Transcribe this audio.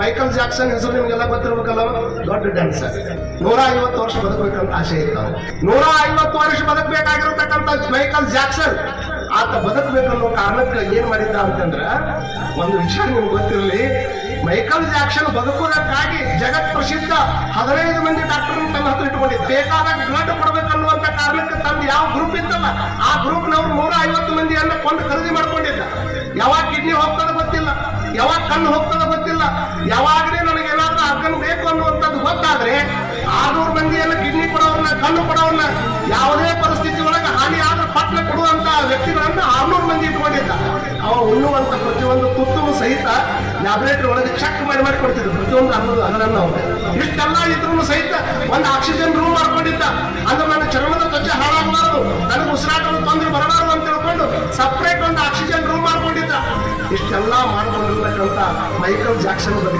Michael Jackson ಹೆಸರು ನಿಮ್ಗೆಲ್ಲ ಗೊತ್ತಿರ್ಬೇಕಲ್ಲ, ದೊಡ್ಡ ಡ್ಯಾನ್ಸರ್. 150 ವರ್ಷ ಬದುಕಬೇಕಂತ ಆಸೆ ಇತ್ತು. 150 ವರ್ಷ ಬದುಕಬೇಕಾಗಿರತಕ್ಕಂಥ ಮೈಕಲ್ ಜಾಕ್ಸನ್ ಆತ ಬದುಕಬೇಕನ್ನೋ ಕಾರಣಕ್ಕೆ ಏನ್ ಮಾಡಿದ್ದ ಅಂತಂದ್ರ, ಒಂದು ವಿಷಯ ನಿಮ್ಗೆ ಗೊತ್ತಿರಲಿ, ಮೈಕಲ್ ಜಾಕ್ಸನ್ ಬದುಕುವುದಕ್ಕಾಗಿ ಜಗತ್ ಪ್ರಸಿದ್ಧ 15 ಮಂದಿ ಡಾಕ್ಟರ್ ತನ್ನ ಹತ್ರ ಇಟ್ಕೊಂಡಿದ್ದ. ಬೇಕಾದಾಗ ಬ್ಲಡ್ ಕೊಡ್ಬೇಕನ್ನುವಂತ ಕಾರಣಕ್ಕೆ ತಂದು ಯಾವ ಗ್ರೂಪ್ ಇತ್ತಲ್ಲ ಆ ಗ್ರೂಪ್ ನವರು 150 ಮಂದಿಯನ್ನ ಕೊಂಡು ಖರೀದಿ ಮಾಡ್ಕೊಂಡಿದ್ದ. ಯಾವಾಗ ಕಿಡ್ನಿ ಹೋಗ್ತದ ಗೊತ್ತಿಲ್ಲ, ಯಾವಾಗ ಕಣ್ಣು ಹೋಗ್ತದ ಗೊತ್ತಿಲ್ಲ, ಯಾವಾಗಲೇ ನನಗೆ ಏನಾದ್ರೂ ಆರ್ಗನ್ ಬೇಕು ಅನ್ನುವಂಥದ್ದು ಗೊತ್ತಾದ್ರೆ 600 ಮಂದಿಯನ್ನ ಕಿಡ್ನಿ ಕೊಡೋರ್ನ, ಕಣ್ಣು ಕೊಡೋರ್ನ, ಯಾವುದೇ ಪರಿಸ್ಥಿತಿ ಒಳಗೆ ಹಾನಿ ಆದ್ರೆ ಪಟ್ನ ಕೊಡುವಂತ ವ್ಯಕ್ತಿಗಳನ್ನ 600 ಮಂದಿ ಇಟ್ಕೊಂಡಿದ್ದ. ಅವ ಉಣ್ಣುವಂತ ಪ್ರತಿಯೊಂದು ತುತ್ತು ಸಹಿತ ಲ್ಯಾಬ್ರೇಟರಿ ಒಳಗೆ ಚೆಕ್ ಮಾಡಿ ಕೊಡ್ತಿದ್ರು, ಪ್ರತಿಯೊಂದು ಅದನ್ನ ಇಷ್ಟೆಲ್ಲ ಇದ್ರೂ ಸಹಿತ ಒಂದು ಆಕ್ಸಿಜನ್ ರೂಮ್ ಮಾಡ್ಕೊಂಡಿದ್ದ. ಅಂದ್ರೆ ನನ್ನ ಚರ್ಮದ ತ್ವಚೆ ಹಾಳಾಗಬಾರದು, ನನಗೆ ಉಸಿರಾಟದ ತೊಂದರೆ ಬರಬಾರದು ಅಂತ ತಿಳ್ಕೊಂಡು ಸಪ್ರೇಟ್ ಒಂದು ಆಕ್ಸಿಜನ್ ರೂಮ್ ಮಾಡ್ಕೊಂಡಿದ್ದ. ಇಷ್ಟೆಲ್ಲ ಮಾಡ್ಕೊಂಡಿರ್ತಕ್ಕಂಥ ಮೈಕಲ್ ಜಾಕ್ಸನ್